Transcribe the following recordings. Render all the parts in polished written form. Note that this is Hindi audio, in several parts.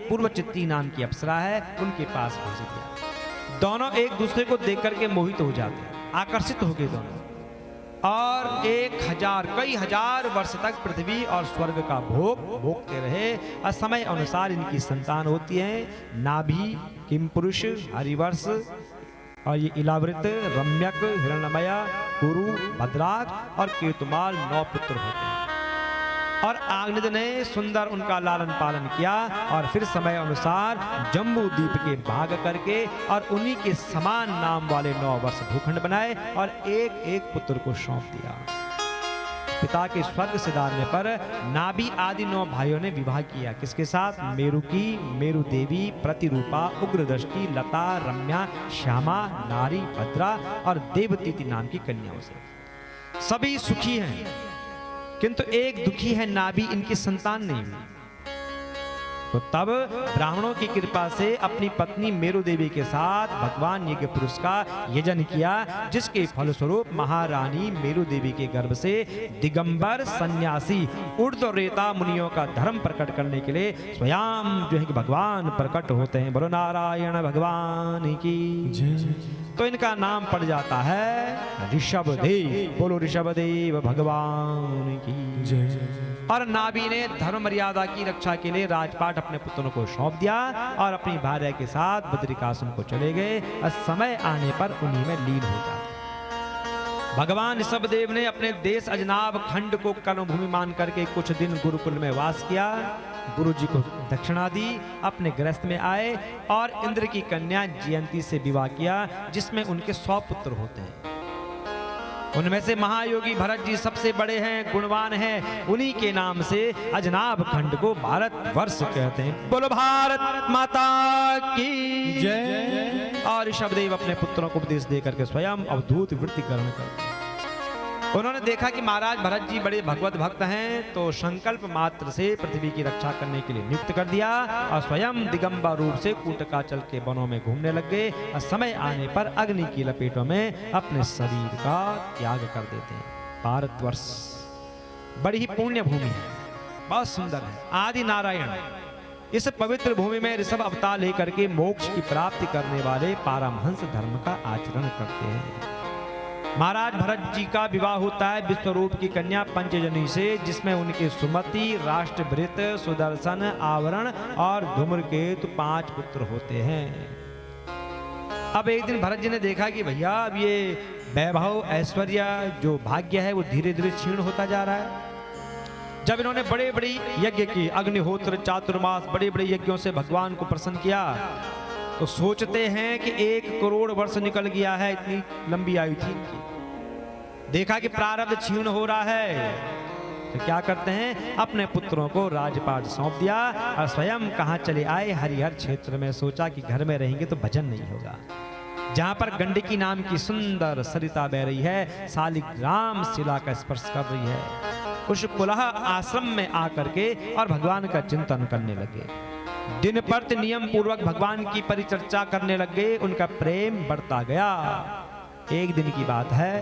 पूर्वचित्ती नाम की अप्सरा है, उनके पास भेज दिया। दोनों एक दूसरे को देख करके मोहित हो जाते हैं, आकर्षित हो गए दोनों, और कई हजार वर्ष तक पृथ्वी और स्वर्ग का भोग भोगते रहे। और समय अनुसार इनकी संतान होती है, नाभि, किमपुरुष, हरिवर्ष, और ये इलावृत, रम्यक, हिरण्मय, कुरु, भद्राक और केतुमाल 9 पुत्र होते हैं। और आग्निद ने सुंदर उनका लालन पालन किया और फिर समय अनुसार जम्बू द्वीप के भाग करके और उन्हीं के समान नाम वाले 9 वर्ष भूखंड बनाए और एक एक पुत्र को सौंप दिया। पिता के स्वर्ग सिधारने पर नाभि आदि 9 भाइयों ने विवाह किया। किसके साथ? मेरु की मेरु देवी, प्रतिरूपा, उग्रदृष्टि, लता, रम्या, श्यामा, नारी, भद्रा और देवतीति नाम की कन्याओं से। सभी सुखी हैं, किंतु एक दुखी है, नाभि, इनकी संतान नहीं हुई। तो तब ब्राह्मणों की कृपा से अपनी पत्नी मेरु देवी के साथ भगवान यज्ञ पुरुष का यजन किया, जिसके फलस्वरूप महारानी मेरु देवी के गर्भ से दिगंबर सन्यासी ऊर्ध्वरेता मुनियों का धर्म प्रकट करने के लिए स्वयं जो है कि भगवान प्रकट होते हैं। बोलो नारायण भगवान की जय। तो इनका नाम पड़ जाता है ऋषभदेव। बोलो ऋषभदेव भगवान की जय। और नाभि ने धर्म मर्यादा की रक्षा के लिए राजपाट अपने पुत्रों को सौंप दिया और अपनी भार्या के साथ बद्रिकाश्रम को चले गए और समय आने पर उन्हीं में लीन हो जाते। भगवान ऋषभदेव ने अपने देश अजनाब खंड को कर्मभूमि मान करके कुछ दिन गुरुकुल में वास किया, गुरु जी को दक्षिणा दी, अपने गृहस्थ में आए और इंद्र की कन्या जयंती से विवाह किया, जिसमें उनके 100 पुत्र होते हैं। उनमें से महायोगी भरत जी सबसे बड़े हैं, गुणवान हैं। उन्हीं के नाम से अजनाब खंड को भारत वर्ष कहते हैं। बोलो भारत माता की जय। और ऋषभदेव अपने पुत्रों को उपदेश देकर के स्वयं अवधूत वृत्ति ग्रहण करते हैं। उन्होंने देखा कि महाराज भरत जी बड़े भगवत भक्त हैं, तो संकल्प मात्र से पृथ्वी की रक्षा करने के लिए नियुक्त कर दिया और स्वयं दिगंबर रूप से कूटकाचल के वनों में घूमने लग गए और समय आने पर अग्नि की लपेटों में अपने शरीर का त्याग कर देते हैं। भारतवर्ष बड़ी ही पुण्य भूमि है, बहुत सुंदर है। आदि नारायण इस पवित्र भूमि में ऋषभ अवतार लेकर के मोक्ष की प्राप्ति करने वाले पारमहंस धर्म का आचरण करते हैं। महाराज भरत जी का विवाह होता है विश्वरूप की कन्या पंचजनी से, जिसमें उनके सुमति, राष्ट्रभृत, सुदर्शन, आवरण और धूम्रकेतु 5 पुत्र होते हैं। अब एक दिन भरत जी ने देखा कि भैया अब ये वैभव ऐश्वर्य जो भाग्य है वो धीरे धीरे क्षीण होता जा रहा है। जब इन्होंने बड़े बड़े यज्ञ किए, अग्निहोत्र, चातुर्मास, बड़े बड़े यज्ञों से भगवान को प्रसन्न किया, तो सोचते हैं कि 1 करोड़ वर्ष निकल गया है, इतनी लंबी आयु थी इनकी। देखा कि प्रारब्ध क्षीण हो रहा है, तो क्या करते हैं, अपने पुत्रों को राजपाट सौंप दिया और स्वयं कहां चले आए, हरिहर क्षेत्र में। सोचा कि घर में रहेंगे तो भजन नहीं होगा। जहां पर गंडकी नाम की सुंदर सरिता बह रही है, शालिग्राम शिला का स्पर्श कर रही है, उस कुलह आश्रम में आकर के और भगवान का चिंतन करने लगे। दिन प्रति नियम पूर्वक भगवान की परिचर्चा करने लग गए। उनका प्रेम बढ़ता गया। एक दिन की बात है,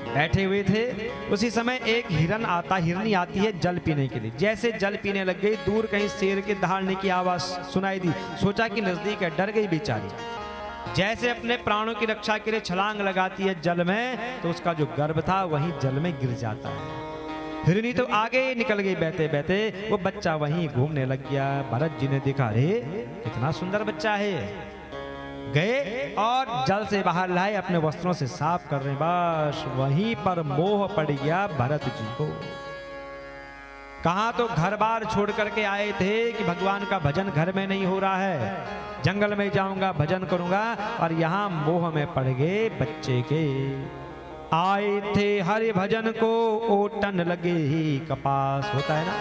बैठे हुए थे, उसी समय एक हिरनी आती है जल पीने के लिए। जैसे जल पीने लग गई, दूर कहीं शेर के दहाड़ने की आवाज सुनाई दी। सोचा कि नजदीक है, डर गई बेचारी। जैसे अपने प्राणों की रक्षा के लिए छलांग लगाती है जल में, तो उसका जो गर्भ था वहीं जल में गिर जाता है। हिरनी तो आगे निकल गई, बहते बहते वो बच्चा वहीं घूमने लग गया। भरत जी ने देखा, अरे कितना सुंदर बच्चा है। गए और जल से बाहर लाए, अपने वस्त्रों से साफ कर रहे। बस वहीं पर मोह पड़ गया भरत जी को। कहां तो घर बार छोड़ करके आए थे कि भगवान का भजन घर में नहीं हो रहा है, जंगल में जाऊंगा भजन करूंगा, और यहां मोह में पड़ गए बच्चे के। आए थे हरि भजन को, ओटन लगे ही कपास। होता है ना,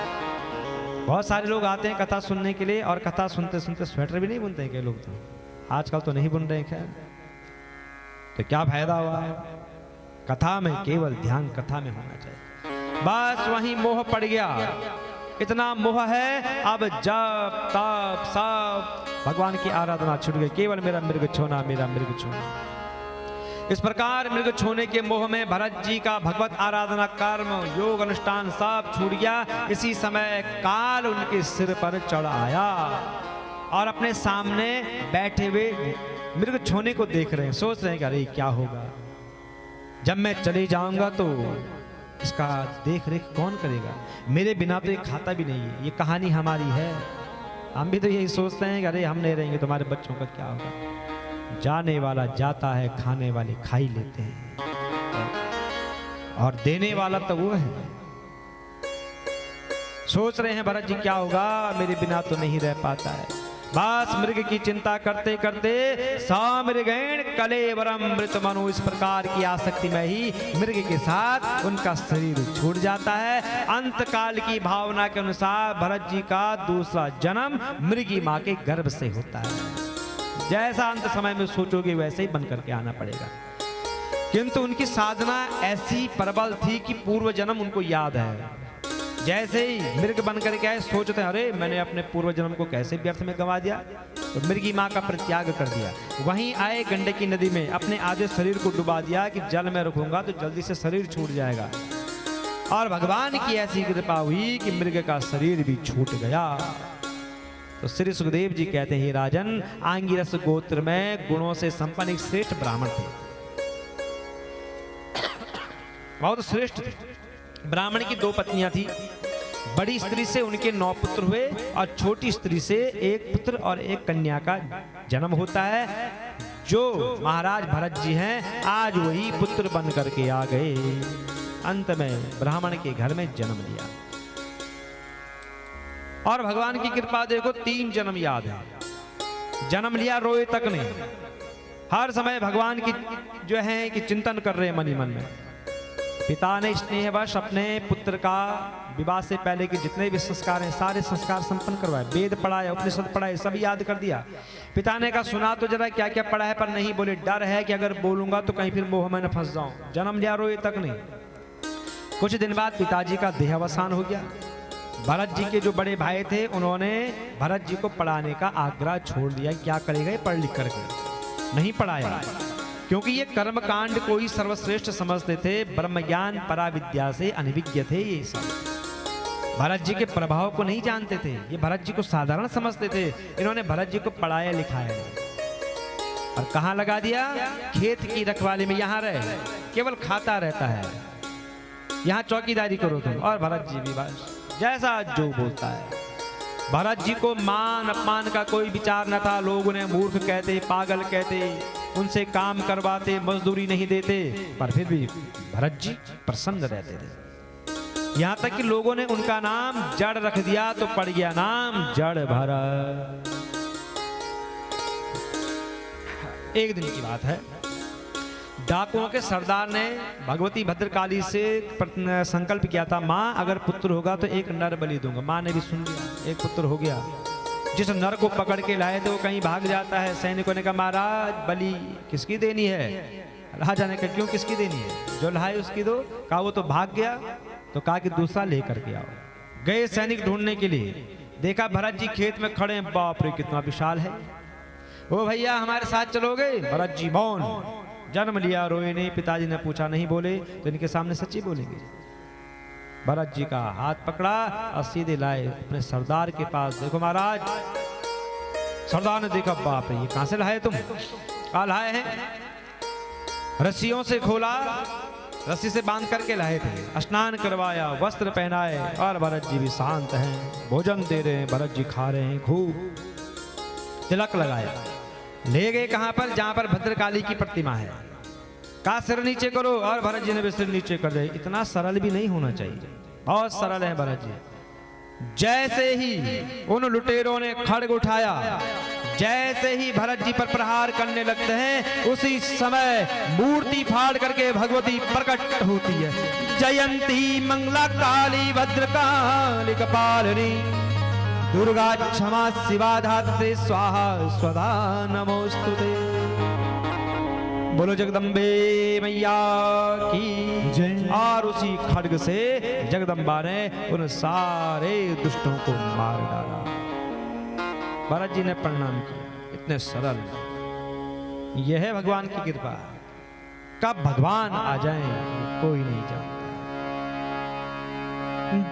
बहुत सारे लोग आते हैं कथा सुनने के लिए, और कथा सुनते सुनते स्वेटर भी नहीं बुनते हैं। कई लोग तो आजकल तो नहीं बुन रहे हैं, खैर तो क्या फायदा हुआ है। कथा में केवल ध्यान कथा में होना चाहिए। बस वहीं मोह पड़ गया। इतना मोह है, अब जब तब सब भगवान की आराधना छूट गई। केवल मेरा मृग छोना, मेरा मृग छोना। इस प्रकार मृग छूने के मोह में भरत जी का भगवत आराधना कर्म योग अनुष्ठान सब छूट गया। इसी समय काल उनके सिर पर चढ़ आया और अपने सामने बैठे हुए मृग छूने को देख रहे हैं। सोच रहे हैं कि अरे क्या होगा, जब मैं चले जाऊंगा तो इसका देख रेख कौन करेगा, मेरे बिना तो ये खाता भी नहीं है, ये कहानी हमारी है। हम भी तो यही सोचते हैं कि अरे हम नहीं रहेंगे, तुम्हारे बच्चों का क्या होगा। जाने वाला जाता है, खाने वाले खा ही लेते हैं, और देने वाला तो वो है। सोच रहे हैं भरत जी क्या होगा, मेरे बिना तो नहीं रह पाता है। बस मृग की चिंता करते करते सामृगेण कलेवरम मृत मनु, इस प्रकार की आसक्ति में ही मृग के साथ उनका शरीर छूट जाता है। अंत काल की भावना के अनुसार भरत जी का दूसरा जन्म मृगी माँ के गर्भ से होता है। जैसा अंत समय में सोचोगे वैसे ही बन करके आना पड़ेगा। किंतु उनकी साधना ऐसी प्रबल थी कि पूर्व जन्म उनको याद है। जैसे ही मृग बन करके आए, सोचते हैं अरे मैंने अपने पूर्व जन्म को कैसे व्यर्थ में गंवा दिया, तो मृगी माँ का परित्याग कर दिया। वहीं आए गंडकी नदी में अपने आधे शरीर को डुबा दिया कि जल में रखूंगा तो जल्दी से शरीर छूट जाएगा। और भगवान की ऐसी कृपा हुई कि मृग का शरीर भी छूट गया। तो श्री सुखदेव जी कहते हैं, राजन, आंगिरस गोत्र में गुणों से संपन्न एक श्रेष्ठ ब्राह्मण थे, बहुत श्रेष्ठ थे। ब्राह्मण की 2 पत्नियां थी। बड़ी स्त्री से उनके 9 पुत्र हुए और छोटी स्त्री से 1 पुत्र और 1 कन्या का जन्म होता है। जो महाराज भरत जी हैं आज वही पुत्र बन करके आ गए। अंत में ब्राह्मण के घर में जन्म लिया। और भगवान की कृपा देखो, 3 जन्म याद है। जन्म लिया रोए तक नहीं, हर समय भगवान की जो है कि चिंतन कर रहे हैं मन ही मन में। पिता ने स्नेहवश अपने पुत्र का विवाह से पहले के जितने भी संस्कार हैं सारे संस्कार संपन्न करवाए, वेद पढ़ाए, उपनिषद पढ़ाए, सब याद कर दिया। पिता ने कहा सुना तो जरा क्या क्या पढ़ा है, पर नहीं बोले, डर है कि अगर बोलूंगा तो कहीं फिर मोह में न फंस जाऊं। जन्म लिया रोए तक नहीं। कुछ दिन बाद पिताजी का देहावसान हो गया। भरत जी के जो बड़े भाई थे उन्होंने भरत जी को पढ़ाने का आग्रह छोड़ दिया। क्या करेगा पढ़ लिख करके, नहीं पढ़ाया, क्योंकि ये कर्म कांड को ही सर्वश्रेष्ठ समझते थे। ब्रह्म ज्ञान पराविद्या से अनभिज्ञ थे ये सब। भरत जी के प्रभाव को नहीं जानते थे, ये भरत जी को साधारण समझते थे। इन्होंने भरत जी को पढ़ाया लिखाया और कहाँ लगा दिया, खेत की रखवाली में। यहाँ रहे, केवल खाता रहता है, यहाँ चौकीदारी करो तुम। और भरत जी भी बस जैसा जो बोलता है। भरत जी को मान अपमान का कोई विचार न था। लोग उन्हें मूर्ख कहते, पागल कहते, उनसे काम करवाते, मजदूरी नहीं देते, पर फिर भी भरत जी प्रसन्न रहते थे। यहां तक कि लोगों ने उनका नाम जड़ रख दिया तो पड़ गया नाम जड़ भरत। एक दिन की बात है, डाकुओं के सरदार ने भगवती भद्रकाली से संकल्प किया था, माँ अगर पुत्र होगा तो 1 नर बलि दूंगा। माँ ने भी सुन लिया, 1 पुत्र हो गया। जिस नर को पकड़ के लाए थे वो कहीं भाग जाता है। सैनिकों ने कहा महाराज बलि किसकी देनी है? राजा ने कहा क्यों किसकी देनी है? जो लाए उसकी दो। कहा वो तो भाग गया, तो कहा कि दूसरा लेकर के आओ। गए सैनिक ढूंढने के लिए, देखा भरत जी खेत में खड़े हैं। बाप रे कितना विशाल है। ओ भैया हमारे साथ चलोगे? भरत जी मौन, जन्म लिया रोए नहीं। पिताजी ने पूछा, नहीं बोले तो इनके सामने सच्ची बोलेंगे। भरत जी का हाथ पकड़ा और सीधे लाए अपने सरदार के पास। देखो महाराज। सरदार ने देखा, बाप रे ये कहां से लाए तुम? कहा लाए हैं, रस्सियों से खोला, रस्सी से बांध करके लाए थे। स्नान करवाया, वस्त्र पहनाए, और भरत जी भी शांत हैं, भोजन दे रहे हैं, भरत जी खा रहे हैं, खूब तिलक लगाया। ले गए कहां पर? जहां पर भद्रकाली की प्रतिमा है। कहा सिर नीचे करो, और भरत जी ने भी सिर नीचे कर दिया। इतना सरल भी नहीं होना चाहिए, बहुत सरल है भरत जी। जैसे ही उन लुटेरों ने खड्ग उठाया, जैसे ही भरत जी पर प्रहार करने लगते हैं, उसी समय मूर्ति फाड़ करके भगवती प्रकट होती है। जयंती मंगला काली भद्रकाली कपालिनी दुर्गा क्षमा शिवा धात्रे स्वाहा स्वधा नमोस्तुते। बोलो जगदम्बे मैया की जय। और उसी खड्ग से जगदम्बा ने उन सारे दुष्टों को मार डाला। भरत जी ने प्रणाम किया। इतने सरल, यह है भगवान की कृपा। कब भगवान आ जाएं कोई नहीं जानता।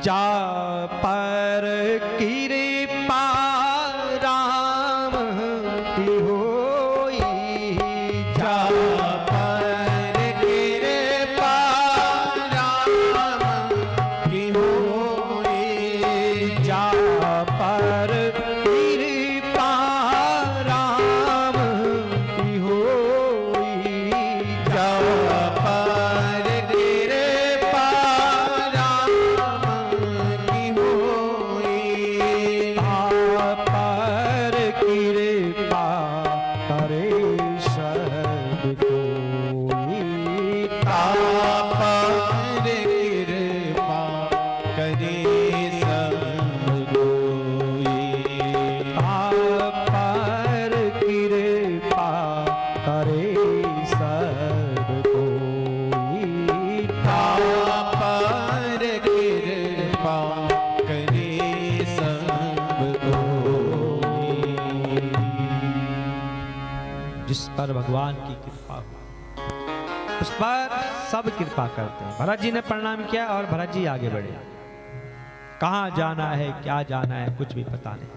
जा पर कृपा राम की होई, जा पर कृपा राम की होई, जा पर कृपा राम की होई, जा पर कृपा राम की होई, पर कृपा करे सब कोई, पर कृपा करे सब कोई, पर कृपा करे सब कोई, पर कृपा करे सब कोई। जिस पर भगवान की कृपा हो उस पर सब कृपा करते हैं। भरत जी ने प्रणाम किया और भरत जी आगे बढ़े। कहाँ जाना है, क्या जाना है, कुछ भी पता नहीं।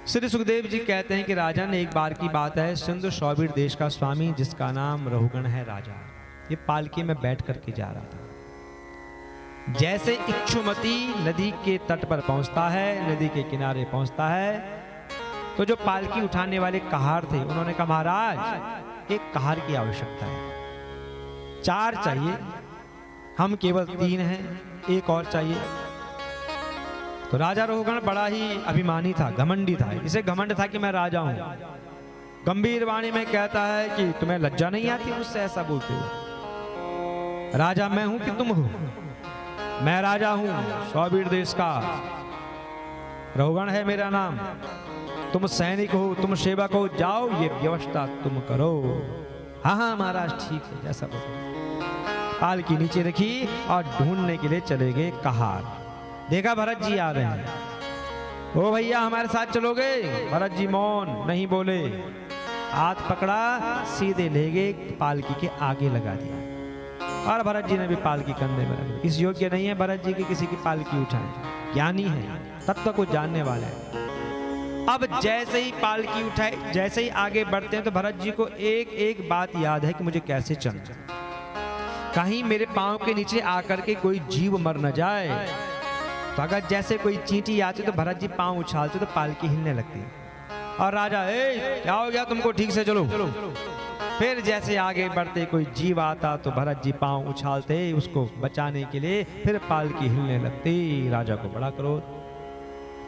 श्री सुखदेव जी कहते हैं कि राजन, एक बार की बात है, सिंधु सौबीर देश का स्वामी जिसका नाम रहुगण है राजा, ये पालकी में बैठ करके जा रहा था। जैसे इक्षुमती नदी के तट पर पहुंचता है, नदी के किनारे पहुंचता है, तो जो पालकी उठाने वाले कहार थे उन्होंने कहा, महाराज एक कहार की आवश्यकता है, 4 चाहिए, हम केवल 3 हैं, एक और चाहिए। तो राजा रोहगण बड़ा ही अभिमानी था, घमंडी था। इसे घमंड था कि मैं राजा हूं। गंभीर वाणी में कहता है कि तुम्हें लज्जा नहीं आती मुझसे ऐसा बोलते हो? राजा मैं हूं कि तुम हो? मैं राजा हूं सौबीर देश का, रोहगण है मेरा नाम। तुम सैनिक हो, तुम सेवक हो, जाओ ये व्यवस्था तुम करो। हाँ हाँ महाराज ठीक है, जैसा बोलो। पालकी नीचे रखी और ढूंढने के लिए चले गए कहार। देखा भरत जी आ रहे हैं। ओ भैया हमारे साथ चलोगे? भरत जी मौन, नहीं बोले। हाथ पकड़ा, सीधे ले गए, पालकी के आगे लगा दिया और भरत जी ने भी पालकी कंधे में रख दी। इस योग्य नहीं है भरत जी की किसी की पालकी उठाए, ज्ञानी है, तत्व को जानने वाला है। अब जैसे ही पालकी उठाए, जैसे ही आगे बढ़ते हैं तो भरत जी को एक एक बात याद है कि मुझे कैसे चलना, कहीं मेरे पांव के नीचे आकर के कोई जीव मर न जाए। तो अगर जैसे कोई चींटी आती तो भरत जी पांव उछालते तो पालकी हिलने लगती। और राजा, ए क्या हो गया तुमको, ठीक से चलो। फिर जैसे आगे बढ़ते कोई जीव आता तो भरत जी पांव उछालते उसको बचाने के लिए, फिर पालकी हिलने लगती। राजा को बड़ा क्रोध,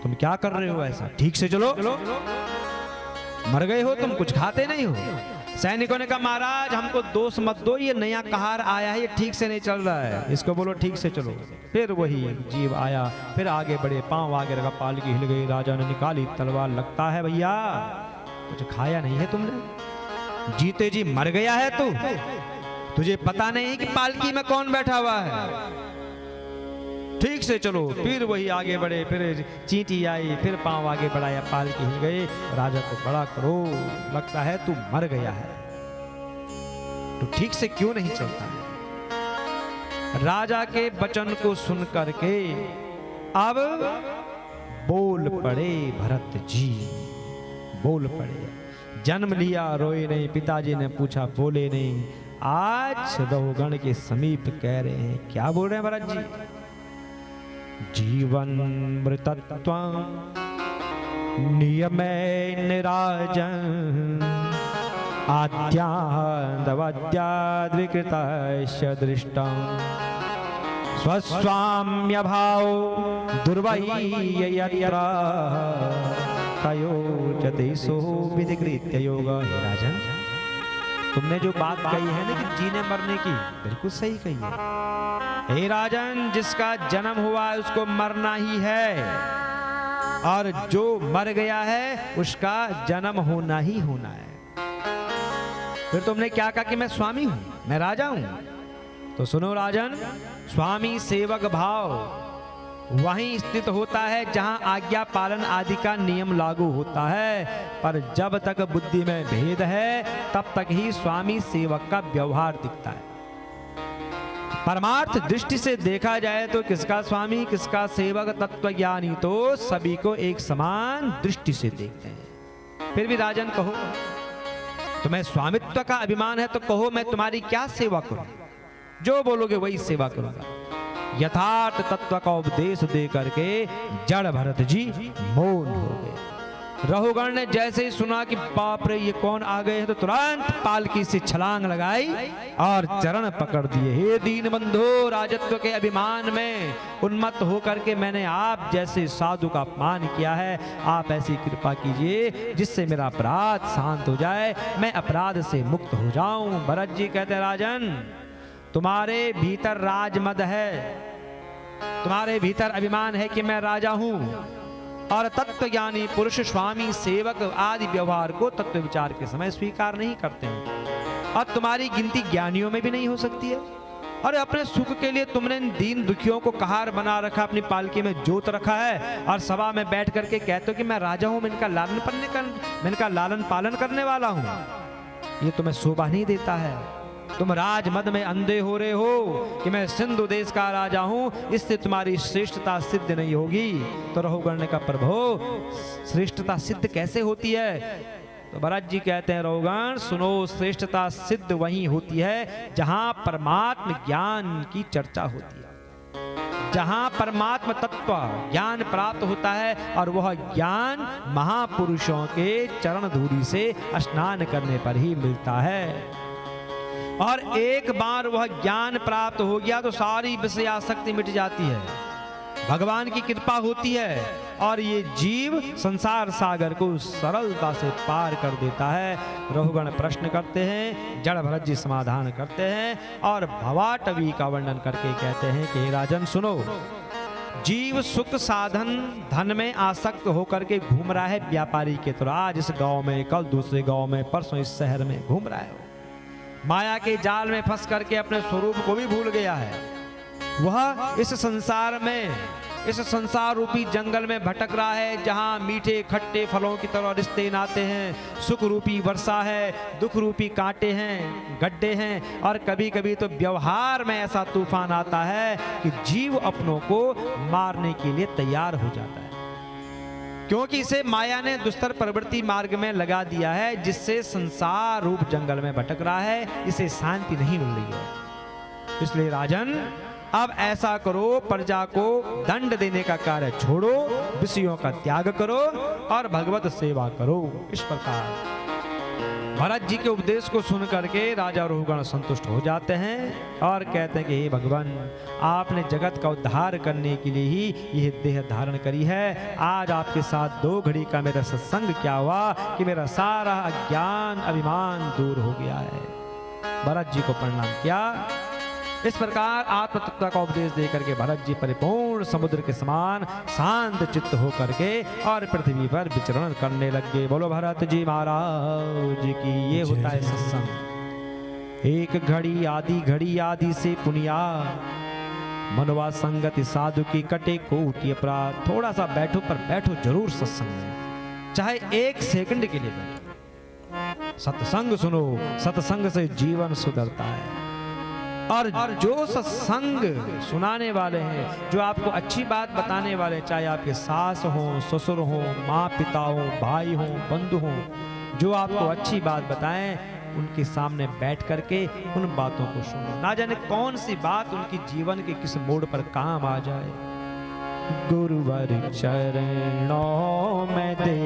तुम क्या कर रहे हो ऐसा, ठीक से चलो, मर गए हो तुम, कुछ खाते नहीं हो। सैनिकों ने कहा, महाराज हमको दोष मत दो, ये नया कहार आया है, ये ठीक से नहीं चल रहा है, इसको बोलो ठीक से चलो। फिर वही जीव आया, फिर आगे बढ़े, पांव आगे रखा, पालकी हिल गई। राजा ने निकाली तलवार, लगता है भैया कुछ खाया नहीं है तुमने, जीते जी मर गया है तू, तुझे पता नहीं कि पालकी में कौन बैठा हुआ है, ठीक से चलो। फिर वही आगे बढ़े, फिर चींटी आई, फिर पांव आगे बढ़ाया, पालकी हिल गई। राजा को बड़ा क्रोध, लगता है तू मर गया है, तो ठीक से क्यों नहीं चलता है। राजा के वचन को सुन करके अब बोल पड़े भरत जी, बोल पड़े। जन्म लिया रोए नहीं, पिताजी ने पूछा बोले नहीं। आज रहुगण के समीप कह रहे हैं, क्या बोल रहे हैं भरत जी? जीवन मृतत्व नियमे निराजन आद्याद्विकृतस्य दृष्टं स्वस्वाम्य भाव दुर्वही यत्र तयोजते सो विधिकृत्य योग। हे राजन, तुमने जो बात कही है ना कि जीने मरने की, बिल्कुल सही कही है। हे राजन, जिसका जन्म हुआ है उसको मरना ही है, और जो मर गया है उसका जन्म होना ही होना है। फिर तुमने क्या कहा कि मैं स्वामी हूं, मैं राजा हूं? तो सुनो राजन, स्वामी सेवक भाव वहीं स्थित होता है जहां आज्ञा पालन आदि का नियम लागू होता है। पर जब तक बुद्धि में भेद है तब तक ही स्वामी सेवक का व्यवहार दिखता है। परमार्थ दृष्टि से देखा जाए तो किसका स्वामी किसका सेवक तत्वज्ञानी तो सभी को एक समान दृष्टि से देखते हैं। फिर भी राजन कहो, तुम्हें स्वामित्व का अभिमान है तो कहो मैं तुम्हारी क्या सेवा करूं? जो बोलोगे वही सेवा करूंगा। यथार्थ तत्व का उपदेश दे करके जड़ भरत जी मौन हो गए। रहुगण ने जैसे ही सुना कि बाप रे ये कौन आ गए हैं तो तुरंत पालकी से छलांग लगाई और चरण पकड़ दिए। हे दीन बंधु, राजत्व के अभिमान में उन्मत्त होकर के मैंने आप जैसे साधु का अपमान किया है। आप ऐसी कृपा कीजिए जिससे मेरा अपराध शांत हो जाए, मैं अपराध से मुक्त हो जाऊं। भरत जी कहते राजन, तुम्हारे भीतर राजमद है, तुम्हारे भीतर अभिमान है कि मैं राजा हूं और तत्वज्ञानी पुरुष स्वामी सेवक आदि व्यवहार को तत्व विचार के समय स्वीकार नहीं करते हैं और तुम्हारी गिनती ज्ञानियों में भी नहीं हो सकती है। और अपने सुख के लिए तुमने दीन दुखियों को कहार बना रखा, अपनी पालकी में जोत रखा है और सभा में बैठ करके कहते हो कि मैं राजा हूं, मैं इनका लालन पालन करने वाला हूं। ये तुम्हें शोभा नहीं देता है। तुम राजमद में अंधे हो रहे हो कि मैं सिंधु देश का राजा हूं, इससे तुम्हारी श्रेष्ठता सिद्ध नहीं होगी। तो रहुगण ने कहा प्रभु श्रेष्ठता सिद्ध कैसे होती है? तो भरत जी कहते हैं रहुगण सुनो, श्रेष्ठता सिद्ध वहीं होती है जहां परमात्म ज्ञान की चर्चा होती है, जहां परमात्म तत्व ज्ञान प्राप्त होता है और वह ज्ञान महापुरुषों के चरण धूलि से स्नान करने पर ही मिलता है। और एक बार वह ज्ञान प्राप्त हो गया तो सारी विषयासक्ति मिट जाती है, भगवान की कृपा होती है और ये जीव संसार सागर को सरलता से पार कर देता है। रहुगण प्रश्न करते हैं, जड़ भरत जी समाधान करते हैं और भवाटवी का वर्णन करके कहते हैं कि राजन सुनो, जीव सुख साधन धन में आसक्त होकर के घूम रहा है व्यापारी के तरह। आज इस गांव में, कल दूसरे गांव में, परसों इस शहर में घूम रहा है। माया के जाल में फंस करके अपने स्वरूप को भी भूल गया है। वह इस संसार में, इस संसार रूपी जंगल में भटक रहा है जहां मीठे खट्टे फलों की तरह रिश्ते नाते हैं, सुख रूपी वर्षा है, दुख रूपी कांटे हैं, गड्ढे हैं और कभी कभी तो व्यवहार में ऐसा तूफान आता है कि जीव अपनों को मारने के लिए तैयार हो जाता है, क्योंकि इसे माया ने दुस्तर प्रवृत्ति मार्ग में लगा दिया है, जिससे संसार रूप जंगल में भटक रहा है, इसे शांति नहीं मिल रही है। इसलिए राजन अब ऐसा करो, प्रजा को दंड देने का कार्य छोड़ो, विषयों का त्याग करो और भगवत सेवा करो। इस प्रकार भरत जी के उपदेश को सुन करके राजा रहुगण संतुष्ट हो जाते हैं और कहते हैं कि हे भगवान, आपने जगत का उद्धार करने के लिए ही यह देह धारण करी है। आज आपके साथ 2 घड़ी का मेरा सत्संग क्या हुआ कि मेरा सारा अज्ञान अभिमान दूर हो गया है। भरत जी को प्रणाम किया। इस प्रकार आत्म तत्व का उपदेश देकर के भरत जी परिपूर्ण समुद्र के समान शांत चित्त होकर के और पृथ्वी पर विचरण करने लगे। बोलो भरत जी महाराज की। ये होता है सत्संग। एक घड़ी आदि से पुनिया, मनवा संगति साधु की कटे कोटि अपराध। थोड़ा सा बैठो, पर बैठो जरूर सत्संग में, चाहे 1 सेकंड के लिए बैठो। सत्संग सुनो, सत्संग से जीवन सुधरता है। और जो सत्संग सुनाने वाले हैं, जो आपको अच्छी बात बताने वाले, चाहे आपके सास हो, ससुर हो, माँ पिता हो, भाई हो, बंधु हो, जो आपको अच्छी बात बताएं, उनके सामने बैठ करके उन बातों को सुनो। ना जाने कौन सी बात उनकी जीवन के किस मोड़ पर काम आ जाए। गुरुवर चरणों में दे